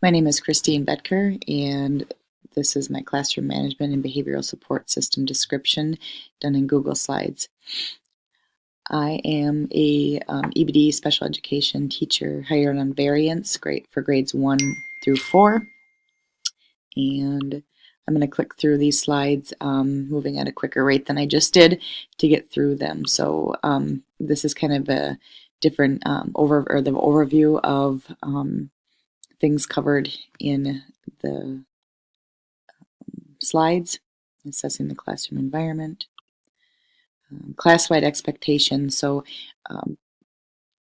My name is Christine Betker, and this is my classroom management and behavioral support system description done in Google Slides. I am a EBD special education teacher hired on Variance for grades 1 through 4. And I'm going to click through these slides, moving at a quicker rate than I just did to get through them. So this is kind of a different the overview of things covered in the slides, assessing the classroom environment, class-wide expectations. So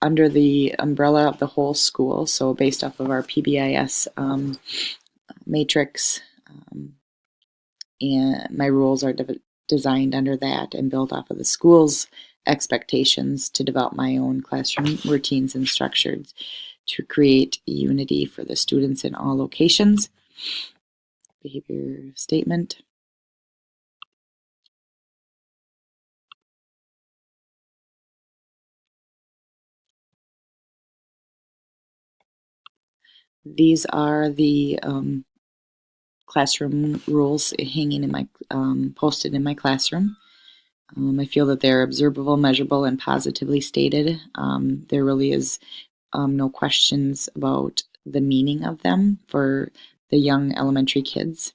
under the umbrella of the whole school, so based off of our PBIS matrix, and my rules are designed under that and built off of the school's expectations to develop my own classroom routines and structures to create unity for the students in all locations. Behavior statement. These are the classroom rules hanging in my posted in my classroom. I feel that they're observable, measurable, and positively stated. There really is no questions about the meaning of them for the young elementary kids.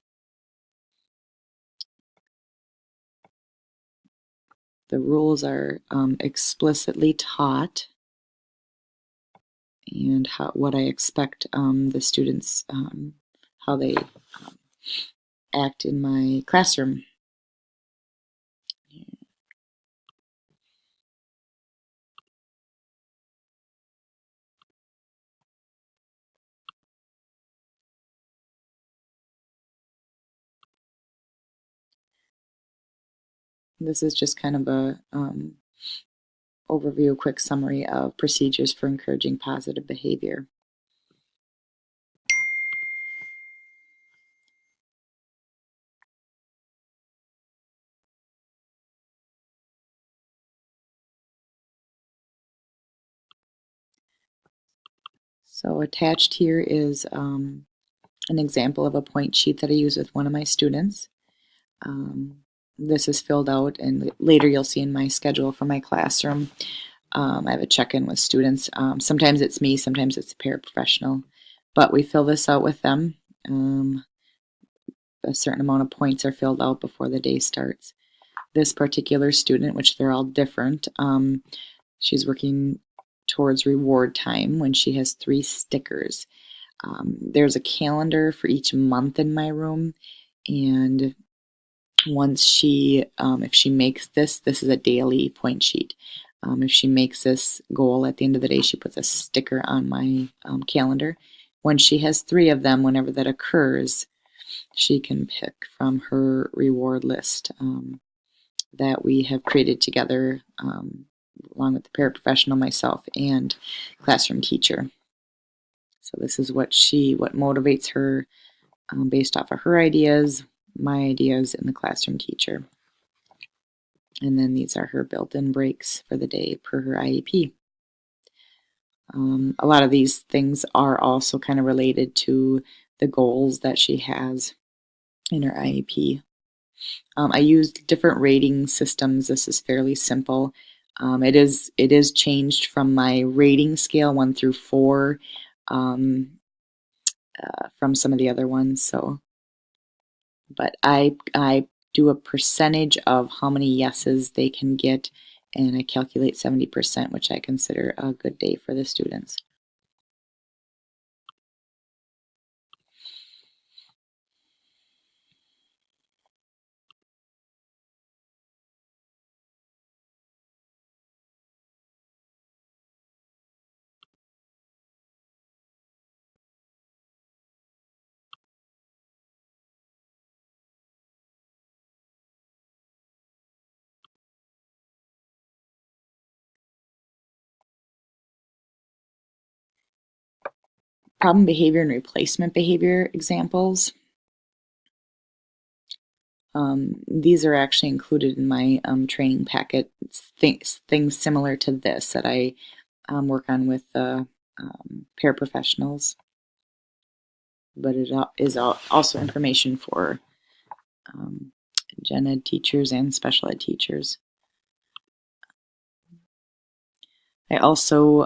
The rules are explicitly taught, and what I expect the students, how they act in my classroom. This is just kind of a overview, quick summary of procedures for encouraging positive behavior. So attached here is an example of a point sheet that I use with one of my students. This is filled out, and later you'll see in my schedule for my classroom. I have a check-in with students. Sometimes it's me, sometimes it's a paraprofessional, but we fill this out with them. A certain amount of points are filled out before the day starts. This particular student, which they're all different, she's working towards reward time when she has 3 stickers. There's a calendar for each month in my room, and once she, if she makes this is a daily point sheet. If she makes this goal at the end of the day, she puts a sticker on my calendar. When she has 3 of them, whenever that occurs, she can pick from her reward list that we have created together, along with the paraprofessional, myself, and classroom teacher. So this is what motivates her based off of her ideas, my ideas, and the classroom teacher. And then these are her built-in breaks for the day per her IEP. A lot of these things are also kind of related to the goals that she has in her IEP. I used different rating systems. This is fairly simple. It is changed from my rating scale 1 through 4 from some of the other ones. So, but I do a percentage of how many yeses they can get, and I calculate 70%, which I consider a good day for the students. Problem behavior and replacement behavior examples. These are actually included in my training packet. Things similar to this that I work on with paraprofessionals. but it is also information for gen ed teachers and special ed teachers. I also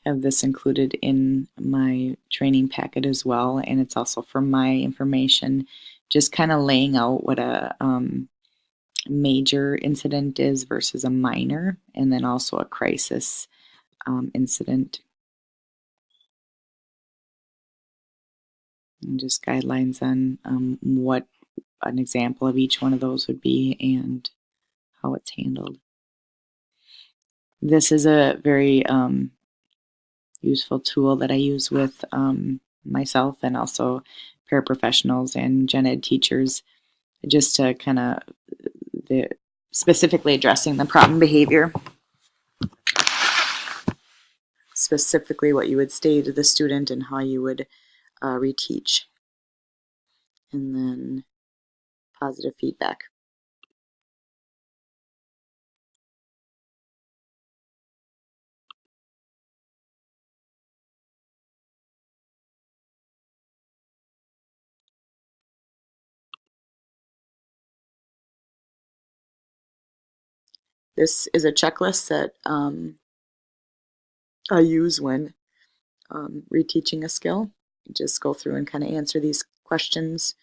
have this included in my training packet as well, and it's also for my information, just kind of laying out what a major incident is versus a minor, and then also a crisis incident. And just guidelines on what an example of each one of those would be and how it's handled. This is a very useful tool that I use with myself and also paraprofessionals and gen ed teachers, just to kind of specifically addressing the problem behavior, specifically what you would say to the student and how you would reteach, and then positive feedback. This is a checklist that I use when reteaching a skill. Just go through and kind of answer these questions.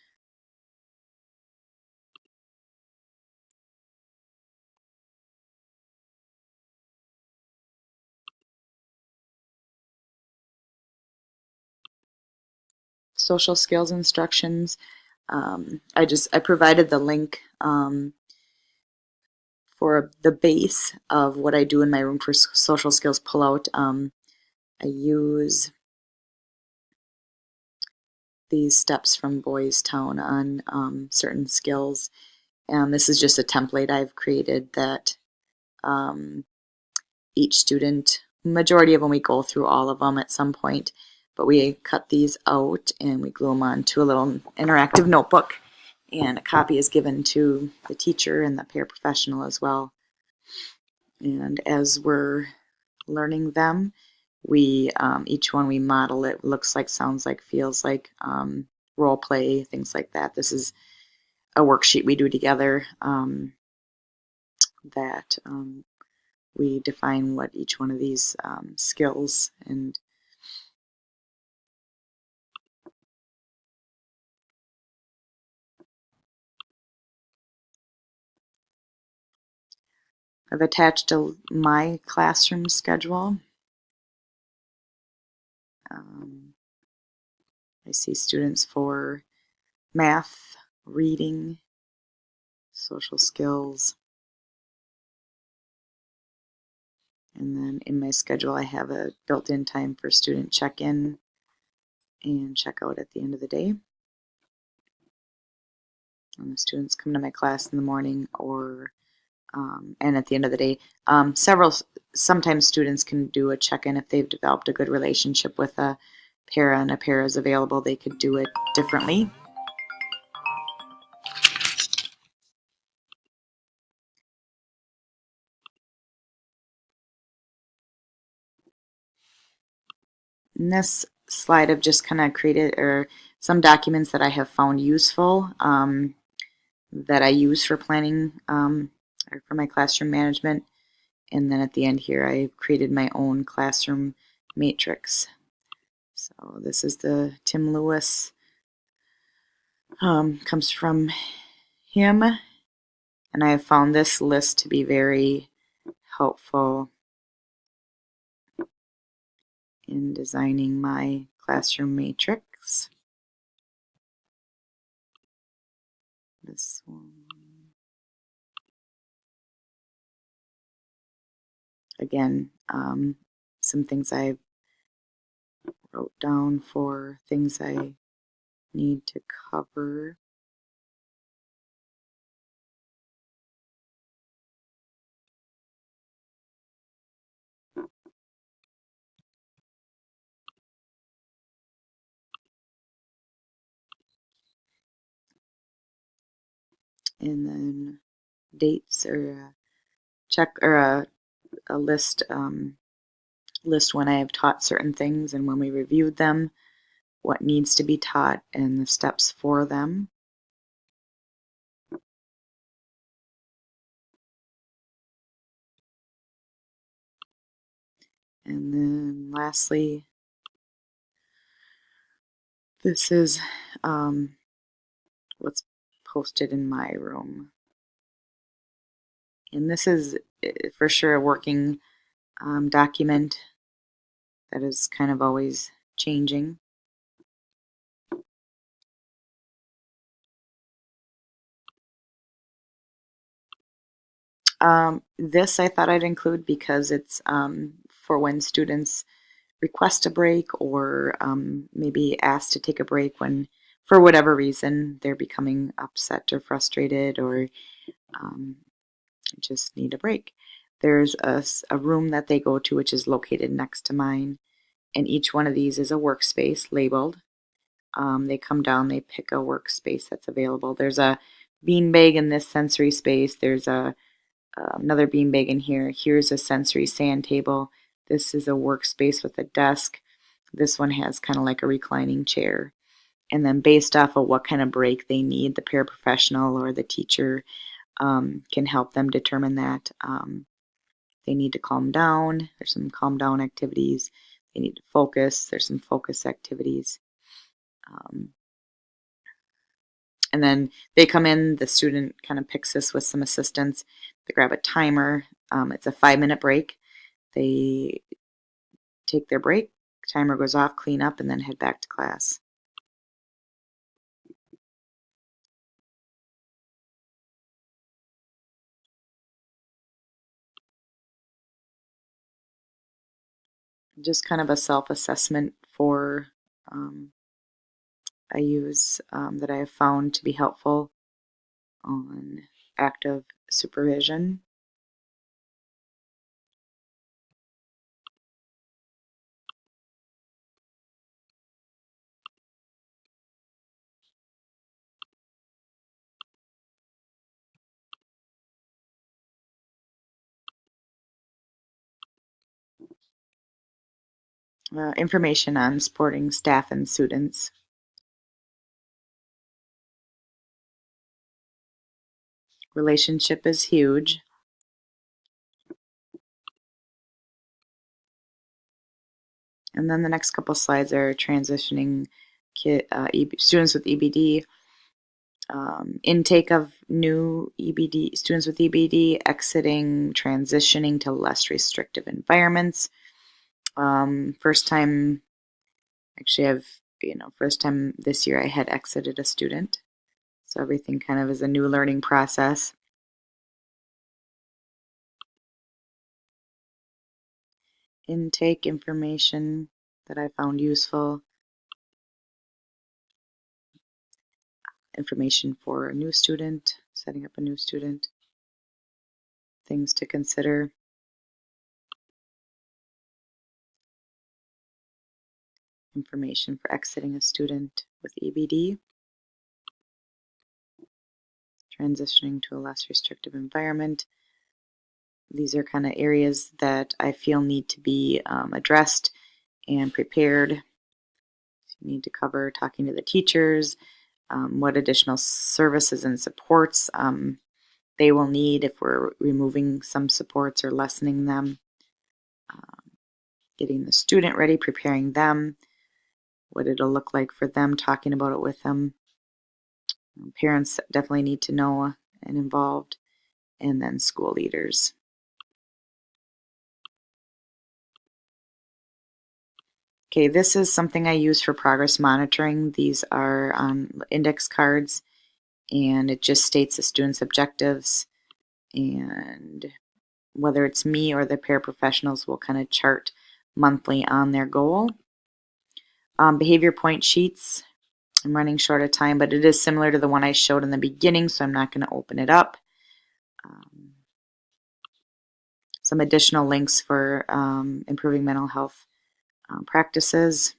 Social skills instructions. I provided the link for the base of what I do in my room for social skills pullout. I use these steps from Boys Town on certain skills. And this is just a template I've created that each student, majority of them, we go through all of them at some point, but we cut these out and we glue them onto a little interactive notebook, and a copy is given to the teacher and the paraprofessional as well. And as we're learning them, we each one we model it, looks like, sounds like, feels like, role play, things like that. This is a worksheet we do together that we define what each one of these skills and I've attached my classroom schedule. I see students for math, reading, social skills, and then in my schedule I have a built-in time for student check-in and check-out at the end of the day. And the students come to my class in the morning or and at the end of the day. Sometimes students can do a check-in if they've developed a good relationship with a para and a para is available. They could do it differently. In this slide, I've just kind of created some documents that I have found useful that I use for planning or for my classroom management. And then at the end here, I created my own classroom matrix. So this is the Tim Lewis, comes from him. And I have found this list to be very helpful in designing my classroom matrix. This one. Again, some things I wrote down for things I need to cover. And then dates or a check or a list list when I have taught certain things and when we reviewed them. what needs to be taught and the steps for them. And then lastly, this is what's posted in my room. And this is for sure a working document that is kind of always changing. This I thought I'd include because it's for when students request a break or maybe ask to take a break when, for whatever reason, they're becoming upset or frustrated or um, just need a break. There's a room that they go to which is located next to mine, and each one of these is a workspace labeled. They come down, they pick a workspace that's available. There's a beanbag in this sensory space. There's another beanbag in here. Here's a sensory sand table. This is a workspace with a desk. This one has kind of like a reclining chair. And then based off of what kind of break they need, the paraprofessional or the teacher can help them determine that. They need to calm down. There's some calm down activities. They need to focus. There's some focus activities. Um, and then they come in, the student kind of picks this with some assistance. They grab a timer. It's a 5-minute break. They take their break, timer goes off, clean up, and then head back to class. Just kind of a self-assessment for I use that I have found to be helpful on active supervision. Information on supporting staff and students. Relationship is huge. And then the next couple slides are transitioning students with EBD, intake of new EBD students with EBD, exiting, transitioning to less restrictive environments. First time, actually, first time this year I had exited a student. So everything kind of is a new learning process. Intake information that I found useful. Information for a new student, setting up a new student. Things to consider. Information for exiting a student with EBD. Transitioning to a less restrictive environment. These are kind of areas that I feel need to be addressed and prepared. You need to cover talking to the teachers, what additional services and supports they will need if we're removing some supports or lessening them. Getting the student ready, preparing them, what it'll look like for them, talking about it with them. Parents definitely need to know and involved, and then school leaders. Okay, this is something I use for progress monitoring. These are on index cards, and it just states the student's objectives, and whether it's me or the paraprofessionals will kind of chart monthly on their goal. Behavior point sheets. I'm running short of time, but it is similar to the one I showed in the beginning, so I'm not going to open it up. Some additional links for improving mental health practices.